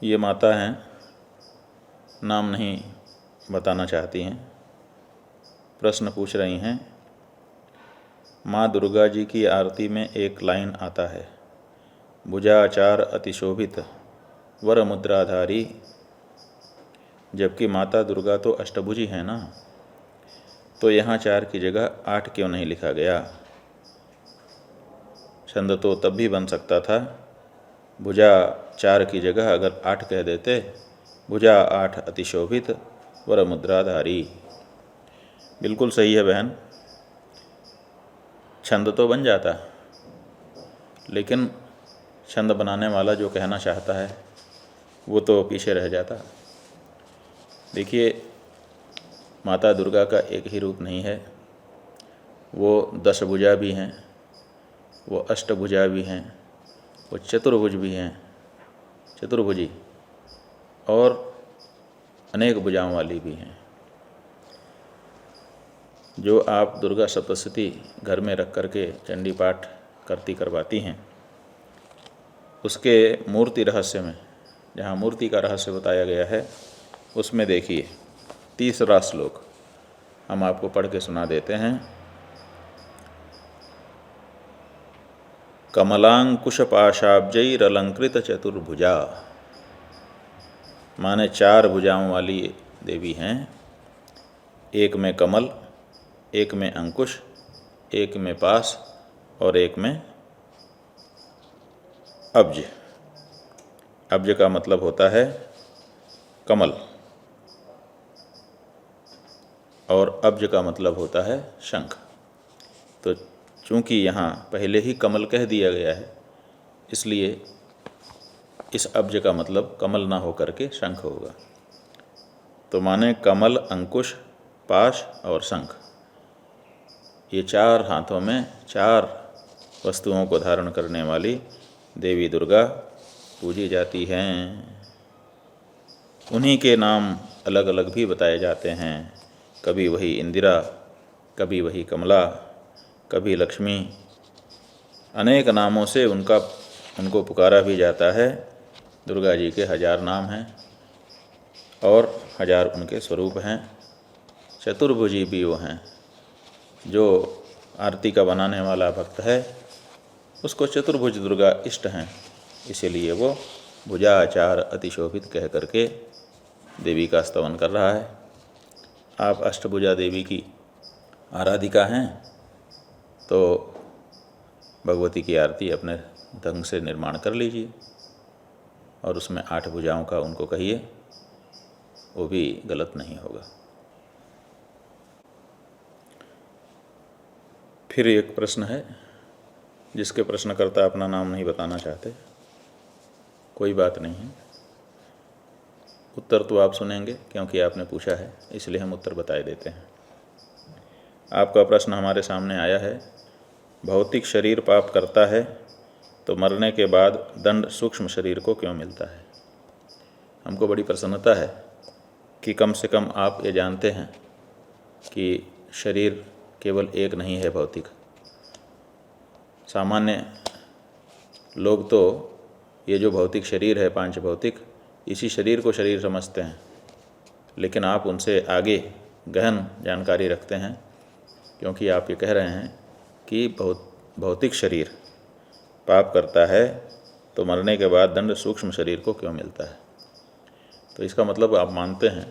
ये माता हैं, नाम नहीं बताना चाहती हैं। प्रश्न पूछ रही हैं, माँ दुर्गा जी की आरती में एक लाइन आता है, भुजाचार अतिशोभित वर मुद्राधारी, जबकि माता दुर्गा तो अष्टभुजी है ना, तो यहाँ 4 की जगह 8 क्यों नहीं लिखा गया? छंद तो तब भी बन सकता था, भुजा 4 की जगह अगर 8 कह देते, भुजा 8 अतिशोभित वर मुद्राधारी। बिल्कुल सही है बहन, छंद तो बन जाता, लेकिन छंद बनाने वाला जो कहना चाहता है वो तो पीछे रह जाता। देखिए, माता दुर्गा का एक ही रूप नहीं है, वो 10 भुजा भी हैं, वो अष्टभुजा भी हैं, वो चतुर्भुज भी हैं, चतुर्भुजी, और अनेक भुजाओं वाली भी हैं। जो आप दुर्गा सप्तशती घर में रख करके चंडी पाठ करवाती हैं, उसके मूर्ति रहस्य में, जहाँ मूर्ति का रहस्य बताया गया है, उसमें देखिए 3रा श्लोक हम आपको पढ़ के सुना देते हैं। कमलांकुशपाशाब्जैरलंकृत चतुर्भुजा, माने 4 भुजाओं वाली देवी हैं। एक में कमल, एक में अंकुश, एक में पाश और एक में अब्ज। अब्ज का मतलब होता है कमल और अब्ज का मतलब होता है शंख। तो चूँकि यहाँ पहले ही कमल कह दिया गया है, इसलिए इस अब्ज का मतलब कमल ना होकर के शंख होगा। तो माने कमल, अंकुश, पाश और शंख, ये 4 हाथों में 4 वस्तुओं को धारण करने वाली देवी दुर्गा पूजी जाती हैं। उन्हीं के नाम अलग अलग भी बताए जाते हैं, कभी वही इंदिरा, कभी वही कमला, कभी लक्ष्मी। अनेक नामों से उनको पुकारा भी जाता है। दुर्गा जी के 1000 नाम हैं और 1000 उनके स्वरूप हैं। चतुर्भुजी भी वो हैं। जो आरती का बनाने वाला भक्त है उसको चतुर्भुज दुर्गा इष्ट हैं, इसीलिए वो भुजाचार अतिशोभित कह करके देवी का स्तवन कर रहा है। आप अष्टभुजा देवी की आराधिका हैं तो भगवती की आरती अपने ढंग से निर्माण कर लीजिए और उसमें 8 भुजाओं का उनको कहिए, वो भी गलत नहीं होगा। फिर एक प्रश्न है जिसके प्रश्नकर्ता अपना नाम नहीं बताना चाहते। कोई बात नहीं है, उत्तर तो आप सुनेंगे क्योंकि आपने पूछा है, इसलिए हम उत्तर बताए देते हैं। आपका प्रश्न हमारे सामने आया है, भौतिक शरीर पाप करता है तो मरने के बाद दंड सूक्ष्म शरीर को क्यों मिलता है? हमको बड़ी प्रसन्नता है कि कम से कम आप ये जानते हैं कि शरीर केवल एक नहीं है भौतिक। सामान्य लोग तो ये जो भौतिक शरीर है, 5 भौतिक, इसी शरीर को शरीर समझते हैं, लेकिन आप उनसे आगे गहन जानकारी रखते हैं, क्योंकि आप ये कह रहे हैं कि भौतिक शरीर पाप करता है तो मरने के बाद दंड सूक्ष्म शरीर को क्यों मिलता है। तो इसका मतलब आप मानते हैं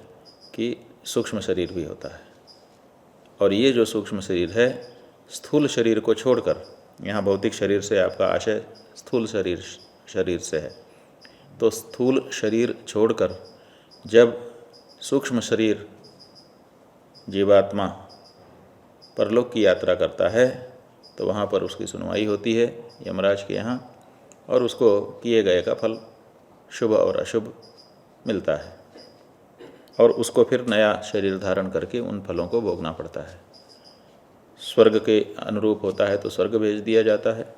कि सूक्ष्म शरीर भी होता है, और ये जो सूक्ष्म शरीर है स्थूल शरीर को छोड़कर, यहाँ भौतिक शरीर से आपका आशय स्थूल शरीर से है, तो स्थूल शरीर छोड़कर जब सूक्ष्म शरीर जीवात्मा परलोक की यात्रा करता है तो वहाँ पर उसकी सुनवाई होती है यमराज के यहाँ, और उसको किए गए का फल शुभ और अशुभ मिलता है, और उसको फिर नया शरीर धारण करके उन फलों को भोगना पड़ता है। स्वर्ग के अनुरूप होता है तो स्वर्ग भेज दिया जाता है,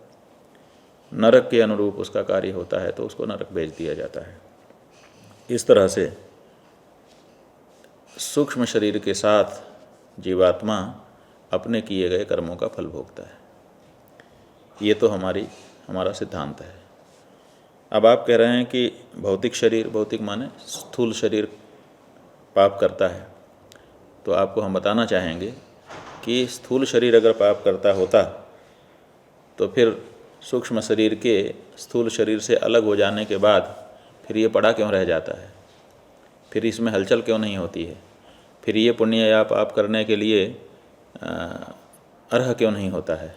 नरक के अनुरूप उसका कार्य होता है तो उसको नरक भेज दिया जाता है। इस तरह से सूक्ष्म शरीर के साथ जीवात्मा अपने किए गए कर्मों का फल भोगता है। ये तो हमारा सिद्धांत है। अब आप कह रहे हैं कि भौतिक शरीर, भौतिक माने स्थूल शरीर पाप करता है, तो आपको हम बताना चाहेंगे कि स्थूल शरीर अगर पाप करता होता तो फिर सूक्ष्म शरीर के स्थूल शरीर से अलग हो जाने के बाद फिर ये पड़ा क्यों रह जाता है, फिर इसमें हलचल क्यों नहीं होती है, फिर ये पुण्य या पाप करने के लिए अर्ह क्यों नहीं होता है,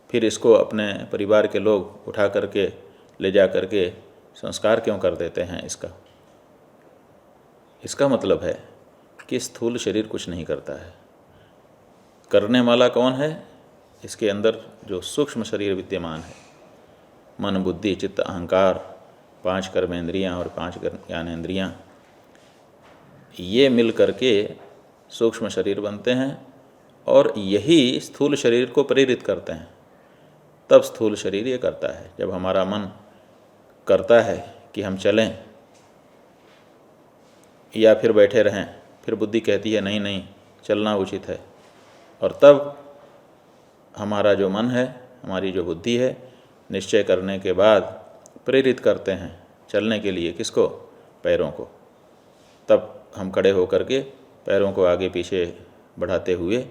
फिर इसको अपने परिवार के लोग उठा करके ले जा करके संस्कार क्यों कर देते हैं इसका मतलब है कि स्थूल शरीर कुछ नहीं करता है। करने वाला कौन है? इसके अंदर जो सूक्ष्म शरीर विद्यमान है, मन, बुद्धि, चित्त, अहंकार, 5 कर्मेंद्रियाँ और 5 ज्ञानेंद्रियाँ, ये मिल करके सूक्ष्म शरीर बनते हैं और यही स्थूल शरीर को प्रेरित करते हैं। तब स्थूल शरीर ये करता है। जब हमारा मन करता है कि हम चलें या फिर बैठे रहें, फिर बुद्धि कहती है नहीं नहीं चलना उचित है, और तब हमारा जो मन है, हमारी जो बुद्धि है, निश्चय करने के बाद प्रेरित करते हैं चलने के लिए। किसको? पैरों को। तब हम खड़े होकर के पैरों को आगे पीछे बढ़ाते हुए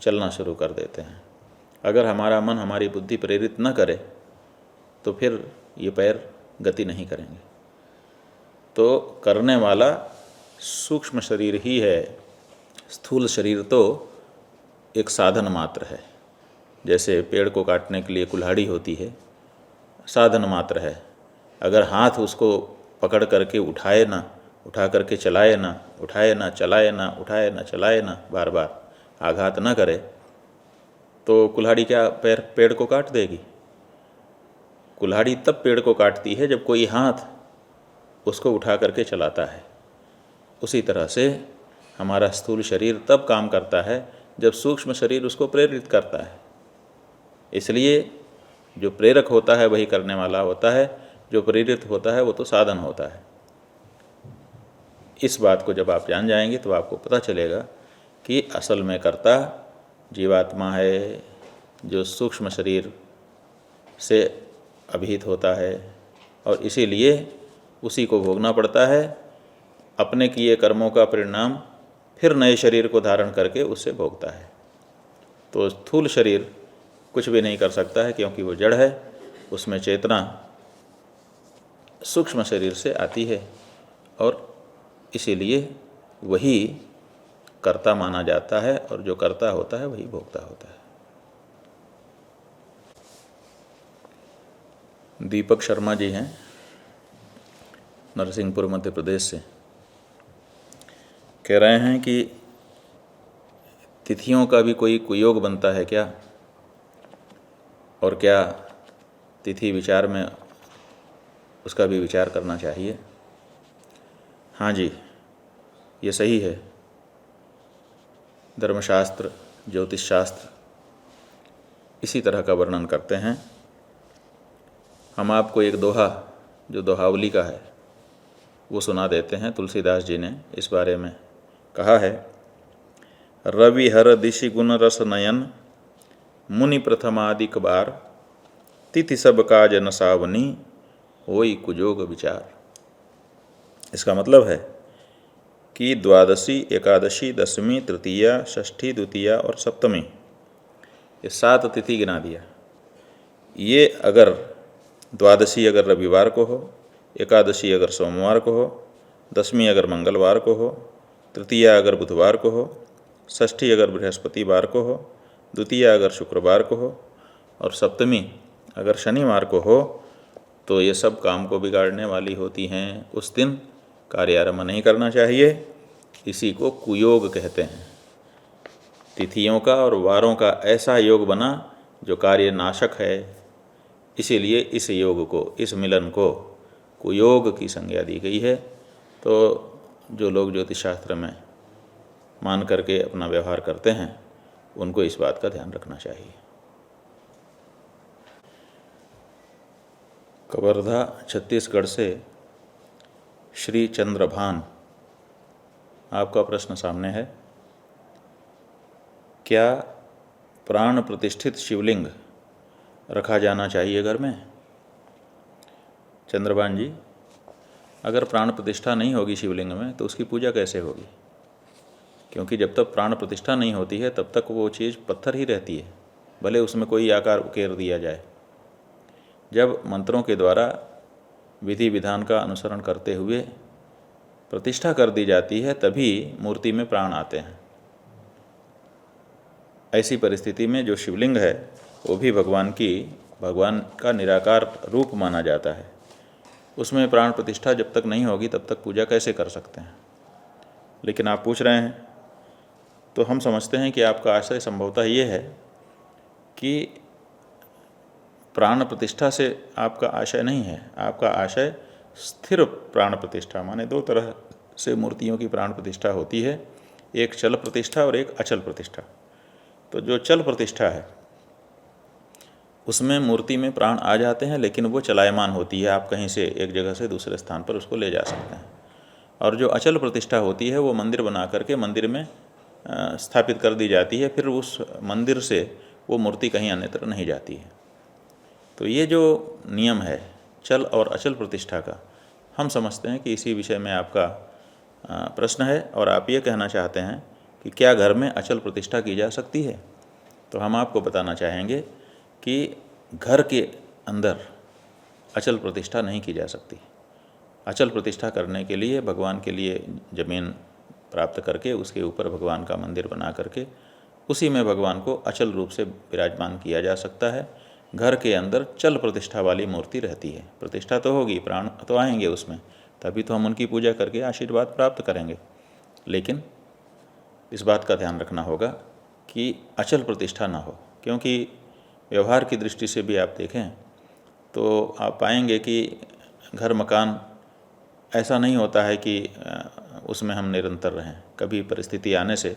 चलना शुरू कर देते हैं। अगर हमारा मन, हमारी बुद्धि प्रेरित न करे तो फिर ये पैर गति नहीं करेंगे। तो करने वाला सूक्ष्म शरीर ही है, स्थूल शरीर तो एक साधन मात्र है। जैसे पेड़ को काटने के लिए कुल्हाड़ी होती है, साधन मात्र है। अगर हाथ उसको पकड़ करके उठाए ना, उठा करके चलाए ना, उठाए ना चलाए ना, उठाए ना चलाए ना, बार बार आघात ना करे, तो कुल्हाड़ी क्या पेड़ को काट देगी? कुल्हाड़ी तब पेड़ को काटती है जब कोई हाथ उसको उठा करके चलाता है। उसी तरह से हमारा स्थूल शरीर तब काम करता है जब सूक्ष्म शरीर उसको प्रेरित करता है। इसलिए जो प्रेरक होता है वही करने वाला होता है, जो प्रेरित होता है वो तो साधन होता है। इस बात को जब आप जान जाएंगे तो आपको पता चलेगा कि असल में कर्ता जीवात्मा है, जो सूक्ष्म शरीर से अभिहित होता है, और इसीलिए उसी को भोगना पड़ता है। अपने किए कर्मों का परिणाम फिर नए शरीर को धारण करके उससे भोगता है। तो स्थूल शरीर कुछ भी नहीं कर सकता है, क्योंकि वो जड़ है। उसमें चेतना सूक्ष्म शरीर से आती है, और इसीलिए वही कर्ता माना जाता है, और जो कर्ता होता है वही भोगता होता है। दीपक शर्मा जी हैं, नरसिंहपुर मध्य प्रदेश से, कह रहे हैं कि तिथियों का भी कोई कुयोग बनता है क्या, और क्या तिथि विचार में उसका भी विचार करना चाहिए? हाँ जी, ये सही है। धर्मशास्त्र, ज्योतिष शास्त्र इसी तरह का वर्णन करते हैं। हम आपको एक दोहा, जो दोहावली का है, वो सुना देते हैं। तुलसीदास जी ने इस बारे में कहा है, रवि हर दिशि गुण रस नयन, मुनि प्रथमादिक बार, तिथि सब काज न सावनी, होई कुजोग विचार। इसका मतलब है कि द्वादशी, एकादशी, दशमी, तृतीया, षष्ठी, द्वितीया और सप्तमी, ये 7 तिथि गिना दिया। ये अगर द्वादशी अगर रविवार को हो, एकादशी अगर सोमवार को हो, दशमी अगर मंगलवार को हो, तृतीया अगर बुधवार को हो, षष्ठी अगर बृहस्पतिवार को हो, द्वितीया अगर शुक्रवार को हो, और सप्तमी अगर शनिवार को हो, तो ये सब काम को बिगाड़ने वाली होती हैं। उस दिन कार्य आरंभ नहीं करना चाहिए। इसी को कुयोग कहते हैं। तिथियों का और वारों का ऐसा योग बना जो कार्य नाशक है। इसीलिए इस योग को, इस मिलन को कुयोग की संज्ञा दी गई है। तो जो लोग ज्योतिष शास्त्र में मान करके अपना व्यवहार करते हैं, उनको इस बात का ध्यान रखना चाहिए। कवर्धा छत्तीसगढ़ से श्री चंद्रभान, आपका प्रश्न सामने है। क्या प्राण प्रतिष्ठित शिवलिंग रखा जाना चाहिए घर में? चंद्रभान जी, अगर प्राण प्रतिष्ठा नहीं होगी शिवलिंग में तो उसकी पूजा कैसे होगी? क्योंकि जब तक प्राण प्रतिष्ठा नहीं होती है तब तक वो चीज़ पत्थर ही रहती है, भले उसमें कोई आकार उकेर दिया जाए। जब मंत्रों के द्वारा विधि विधान का अनुसरण करते हुए प्रतिष्ठा कर दी जाती है तभी मूर्ति में प्राण आते हैं। ऐसी परिस्थिति में जो शिवलिंग है वो भी भगवान का निराकार रूप माना जाता है। उसमें प्राण प्रतिष्ठा जब तक नहीं होगी तब तक पूजा कैसे कर सकते हैं? लेकिन आप पूछ रहे हैं तो हम समझते हैं कि आपका आशय संभवतः ये है कि प्राण प्रतिष्ठा से आपका आशय नहीं है। आपका आशय स्थिर प्राण प्रतिष्ठा, माने दो तरह से मूर्तियों की प्राण प्रतिष्ठा होती है, एक चल प्रतिष्ठा और एक अचल प्रतिष्ठा। तो जो चल प्रतिष्ठा है उसमें मूर्ति में प्राण आ जाते हैं, लेकिन वो चलायमान होती है, आप कहीं से एक जगह से दूसरे स्थान पर उसको ले जा सकते हैं। और जो अचल प्रतिष्ठा होती है वो मंदिर बना करके मंदिर में स्थापित कर दी जाती है, फिर उस मंदिर से वो मूर्ति कहीं अन्यत्र नहीं जाती है। तो ये जो नियम है चल और अचल प्रतिष्ठा का, हम समझते हैं कि इसी विषय में आपका प्रश्न है और आप ये कहना चाहते हैं कि क्या घर में अचल प्रतिष्ठा की जा सकती है? तो हम आपको बताना चाहेंगे कि घर के अंदर अचल प्रतिष्ठा नहीं की जा सकती। अचल प्रतिष्ठा करने के लिए भगवान के लिए ज़मीन प्राप्त करके उसके ऊपर भगवान का मंदिर बना करके उसी में भगवान को अचल रूप से विराजमान किया जा सकता है। घर के अंदर चल प्रतिष्ठा वाली मूर्ति रहती है, प्रतिष्ठा तो होगी, प्राण तो आएंगे उसमें, तभी तो हम उनकी पूजा करके आशीर्वाद प्राप्त करेंगे। लेकिन इस बात का ध्यान रखना होगा कि अचल प्रतिष्ठा ना हो, क्योंकि व्यवहार की दृष्टि से भी आप देखें तो आप पाएंगे कि घर मकान ऐसा नहीं होता है कि उसमें हम निरंतर रहें। कभी परिस्थिति आने से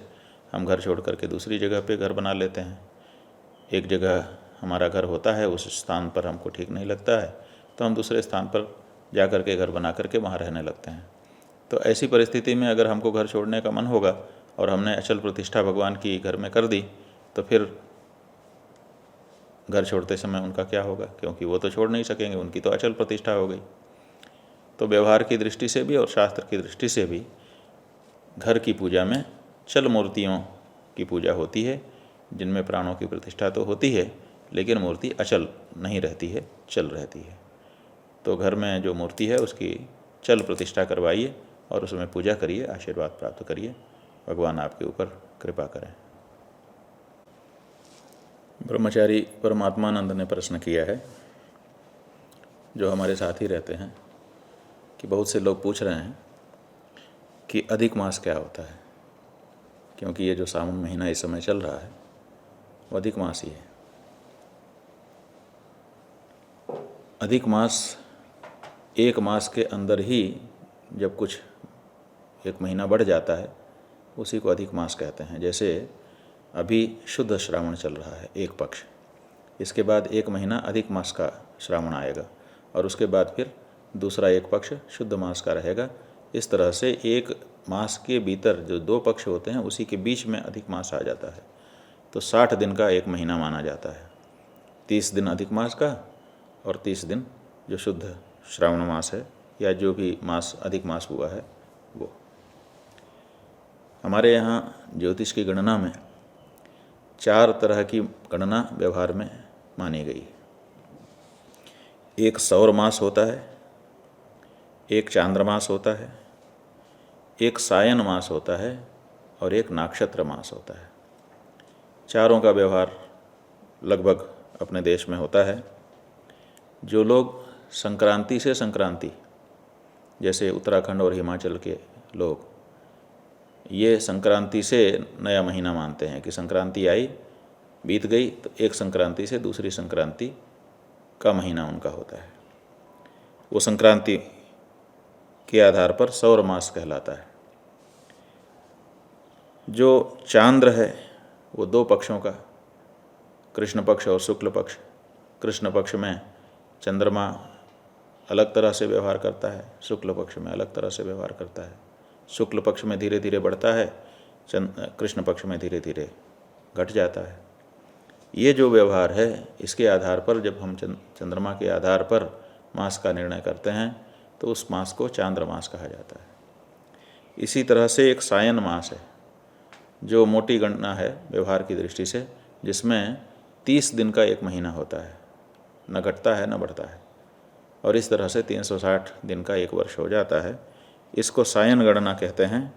हम घर छोड़ करके दूसरी जगह पे घर बना लेते हैं। एक जगह हमारा घर होता है, उस स्थान पर हमको ठीक नहीं लगता है तो हम दूसरे स्थान पर जा कर के घर बना करके वहाँ रहने लगते हैं। तो ऐसी परिस्थिति में अगर हमको घर छोड़ने का मन होगा और हमने अचल प्रतिष्ठा भगवान की घर में कर दी तो फिर घर छोड़ते समय उनका क्या होगा? क्योंकि वो तो छोड़ नहीं सकेंगे, उनकी तो अचल प्रतिष्ठा हो गई। तो व्यवहार की दृष्टि से भी और शास्त्र की दृष्टि से भी घर की पूजा में चल मूर्तियों की पूजा होती है, जिनमें प्राणों की प्रतिष्ठा तो होती है लेकिन मूर्ति अचल नहीं रहती है, चल रहती है। तो घर में जो मूर्ति है उसकी चल प्रतिष्ठा करवाइए और उसमें पूजा करिए, आशीर्वाद प्राप्त करिए। भगवान आपके ऊपर कृपा करें। ब्रह्मचारी परमात्मानंद ने प्रश्न किया है, जो हमारे साथ ही रहते हैं, कि बहुत से लोग पूछ रहे हैं कि अधिक मास क्या होता है, क्योंकि ये जो सावन महीना इस समय चल रहा है वो अधिक मास ही है। अधिक मास एक मास के अंदर ही जब कुछ एक महीना बढ़ जाता है उसी को अधिक मास कहते हैं। जैसे अभी शुद्ध श्रावण चल रहा है एक पक्ष, इसके बाद एक महीना अधिक मास का श्रावण आएगा और उसके बाद फिर दूसरा एक पक्ष शुद्ध मास का रहेगा। इस तरह से एक मास के भीतर जो दो पक्ष होते हैं उसी के बीच में अधिक मास आ जाता है। तो 60 दिन का एक महीना माना जाता है, 30 दिन अधिक मास का और 30 दिन जो शुद्ध श्रावण मास है या जो भी मास अधिक मास हुआ है वो। हमारे यहाँ ज्योतिष की गणना में 4 तरह की गणना व्यवहार में मानी गई। एक सौर मास होता है, एक चांद्रमास होता है, एक सायन मास होता है और एक नक्षत्र मास होता है। चारों का व्यवहार लगभग अपने देश में होता है। जो लोग संक्रांति से संक्रांति, जैसे उत्तराखंड और हिमाचल के लोग, ये संक्रांति से नया महीना मानते हैं कि संक्रांति आई बीत गई तो एक संक्रांति से दूसरी संक्रांति का महीना उनका होता है। वो संक्रांति के आधार पर सौर मास कहलाता है। जो चांद्र है वो 2 पक्षों का, कृष्ण पक्ष और शुक्ल पक्ष। कृष्ण पक्ष में चंद्रमा अलग तरह से व्यवहार करता है, शुक्ल पक्ष में अलग तरह से व्यवहार करता है। शुक्ल पक्ष में धीरे धीरे बढ़ता है, कृष्ण पक्ष में धीरे धीरे घट जाता है। ये जो व्यवहार है इसके आधार पर जब हम चंद्रमा के आधार पर मास का निर्णय करते हैं तो उस मास को चांद्रमास कहा जाता है। इसी तरह से एक सायन मास है जो मोटी गणना है व्यवहार की दृष्टि से, जिसमें 30 दिन का एक महीना होता है, न घटता है न बढ़ता है, और इस तरह से 360 दिन का एक वर्ष हो जाता है। इसको सायन गणना कहते हैं।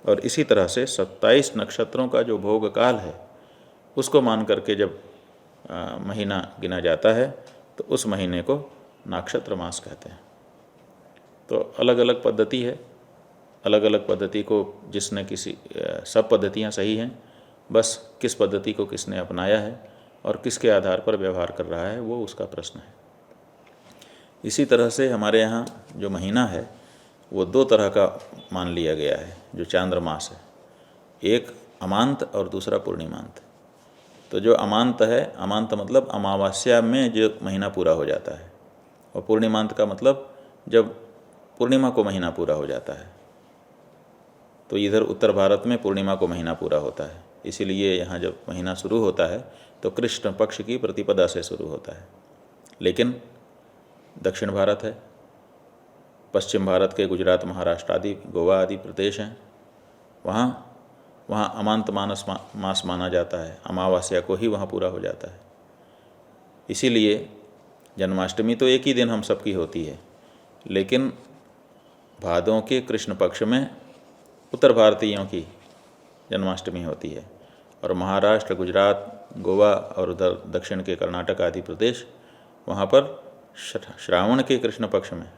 और इसी तरह से 27 नक्षत्रों का जो भोग काल है उसको मान करके जब महीना गिना जाता है तो उस महीने को नक्षत्र मास कहते हैं। तो अलग अलग पद्धति है, अलग अलग पद्धति को जिसने सब पद्धतियाँ सही हैं, बस किस पद्धति को किसने अपनाया है और किसके आधार पर व्यवहार कर रहा है वो उसका प्रश्न है। इसी तरह से हमारे यहाँ जो महीना है वो 2 तरह का मान लिया गया है जो चांद्रमास है, एक अमांत और दूसरा पूर्णिमांत। तो जो अमांत है, अमांत मतलब अमावस्या में जो महीना पूरा हो जाता है, और पूर्णिमांत का मतलब जब पूर्णिमा को महीना पूरा हो जाता है। तो इधर उत्तर भारत में पूर्णिमा को महीना पूरा होता है, इसीलिए यहाँ जब महीना शुरू होता है तो कृष्ण पक्ष की प्रतिपदा से शुरू होता है। लेकिन दक्षिण भारत है, पश्चिम भारत के गुजरात, महाराष्ट्र आदि, गोवा आदि प्रदेश हैं, वहाँ अमांत मास माना जाता है, अमावस्या को ही वहाँ पूरा हो जाता है। इसीलिए जन्माष्टमी तो एक ही दिन हम सबकी होती है, लेकिन भादों के कृष्ण पक्ष में उत्तर भारतीयों की जन्माष्टमी होती है, और महाराष्ट्र, गुजरात, गोवा और उधर दक्षिण के कर्नाटक आदि प्रदेश, वहाँ पर श्रावण के कृष्ण पक्ष में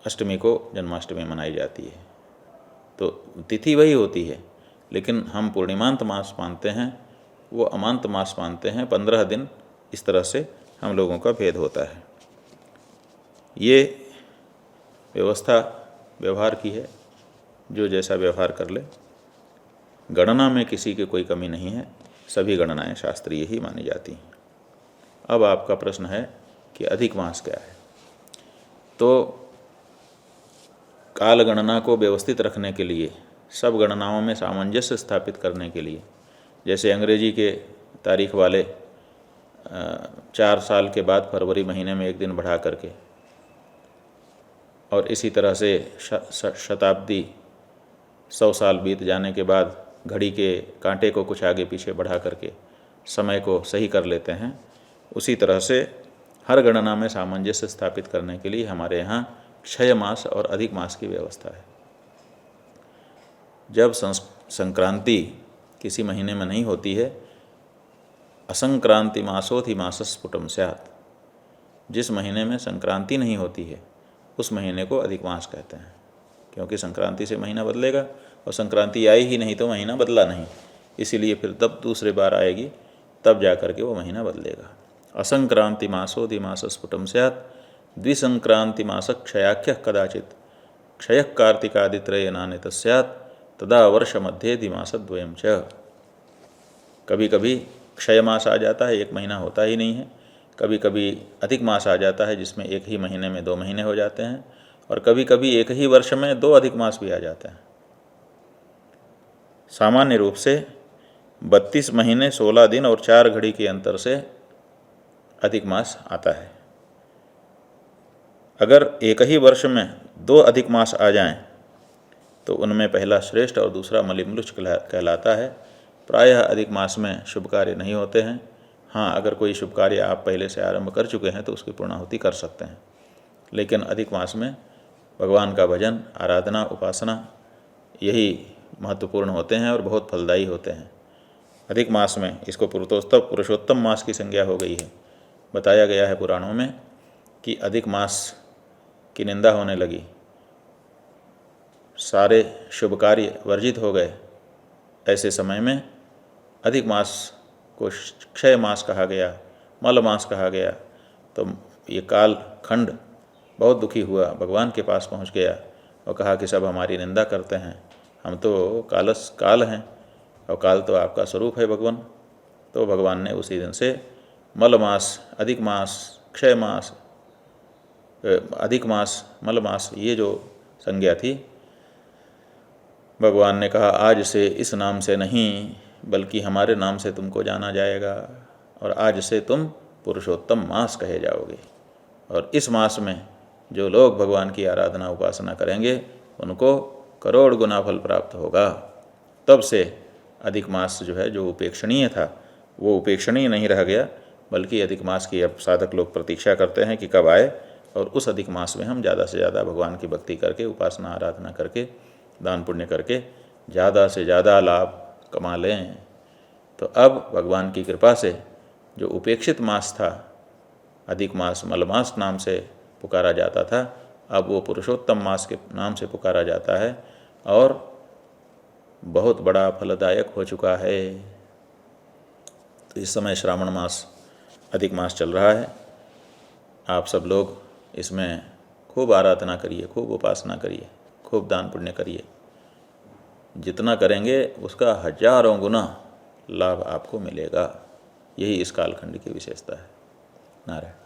अष्टमी को जन्माष्टमी मनाई जाती है। तो तिथि वही होती है, लेकिन हम पूर्णिमांत मास मानते हैं, वो अमांत मास मानते हैं। 15 दिन इस तरह से हम लोगों का भेद होता है। ये व्यवस्था व्यवहार की है, जो जैसा व्यवहार कर ले। गणना में किसी की कोई कमी नहीं है, सभी गणनाएं शास्त्रीय ही मानी जाती हैं। अब आपका प्रश्न है कि अधिक मास क्या है। तो काल गणना को व्यवस्थित रखने के लिए, सब गणनाओं में सामंजस्य स्थापित करने के लिए, जैसे अंग्रेजी के तारीख वाले 4 साल के बाद फरवरी महीने में एक दिन बढ़ा करके, और इसी तरह से शताब्दी 100 साल बीत जाने के बाद घड़ी के कांटे को कुछ आगे पीछे बढ़ा करके समय को सही कर लेते हैं, उसी तरह से हर गणना में सामंजस्य स्थापित करने के लिए हमारे यहाँ क्षय मास और अधिक मास की व्यवस्था है। जब संक्रांति किसी महीने में नहीं होती है, असंक्रांति मासोथि मासस्फुटम स्यात्, जिस महीने में संक्रांति नहीं होती है उस महीने को अधिक मास कहते हैं, क्योंकि संक्रांति से महीना बदलेगा, और संक्रांति आई ही नहीं तो महीना बदला नहीं, इसीलिए फिर तब दूसरे बार आएगी तब जा कर के वो महीना बदलेगा। असंक्रांति मासोधि मासस्फुटम स्यात् द्विसंक्रांति मास क्षयाख्य कदाचित क्षय कार्तिकादित्रयनानित स्यात् तदा वर्ष मध्य दिमासद्वयम च। कभी कभी क्षय मास आ जाता है, एक महीना होता ही नहीं है। कभी कभी अधिक मास आ जाता है जिसमें एक ही महीने में 2 महीने हो जाते हैं, और कभी कभी एक ही वर्ष में 2 अधिक मास भी आ जाते हैं। सामान्य रूप से 32 महीने 16 दिन और 4 घड़ी के अंतर से अधिक मास आता है। अगर एक ही वर्ष में 2 अधिक मास आ जाएं तो उनमें पहला श्रेष्ठ और दूसरा मलिम्लुच कहलाता है। प्रायः अधिक मास में शुभ कार्य नहीं होते हैं। हाँ, अगर कोई शुभ कार्य आप पहले से आरंभ कर चुके हैं तो उसकी पूर्णाहुति कर सकते हैं, लेकिन अधिक मास में भगवान का भजन, आराधना, उपासना यही महत्वपूर्ण होते हैं और बहुत फलदायी होते हैं। अधिक मास में इसको पुरुषोत्तम मास की संज्ञा हो गई है। बताया गया है पुराणों में कि अधिक मास की निंदा होने लगी, सारे शुभ कार्य वर्जित हो गए। ऐसे समय में अधिक मास को क्षय मास कहा गया, मल मास कहा गया। तो ये काल खंड बहुत दुखी हुआ, भगवान के पास पहुंच गया और कहा कि सब हमारी निंदा करते हैं, हम तो काल हैं और काल तो आपका स्वरूप है भगवान। तो भगवान ने उसी दिन से मल मास, अधिक मास, क्षय मास, अधिक मास, मल मास, ये जो संज्ञा थी, भगवान ने कहा आज से इस नाम से नहीं बल्कि हमारे नाम से तुमको जाना जाएगा, और आज से तुम पुरुषोत्तम मास कहे जाओगे। और इस मास में जो लोग भगवान की आराधना उपासना करेंगे उनको करोड़ गुना फल प्राप्त होगा। तब से अधिक मास जो है, जो उपेक्षणीय था, वो उपेक्षणीय नहीं रह गया, बल्कि अधिक मास की अब साधक लोग प्रतीक्षा करते हैं कि कब आए और उस अधिक मास में हम ज़्यादा से ज़्यादा भगवान की भक्ति करके, उपासना आराधना करके, दान पुण्य करके ज़्यादा से ज़्यादा लाभ कमा लें। तो अब भगवान की कृपा से जो उपेक्षित मास था, अधिक मास मलमास नाम से पुकारा जाता था, अब वो पुरुषोत्तम मास के नाम से पुकारा जाता है और बहुत बड़ा फलदायक हो चुका है। तो इस समय श्रावण मास, अधिक मास चल रहा है। आप सब लोग इसमें खूब आराधना करिए, खूब उपासना करिए, खूब दान पुण्य करिए। जितना करेंगे उसका हजारों गुना लाभ आपको मिलेगा। यही इस कालखंड की विशेषता है। नारायण।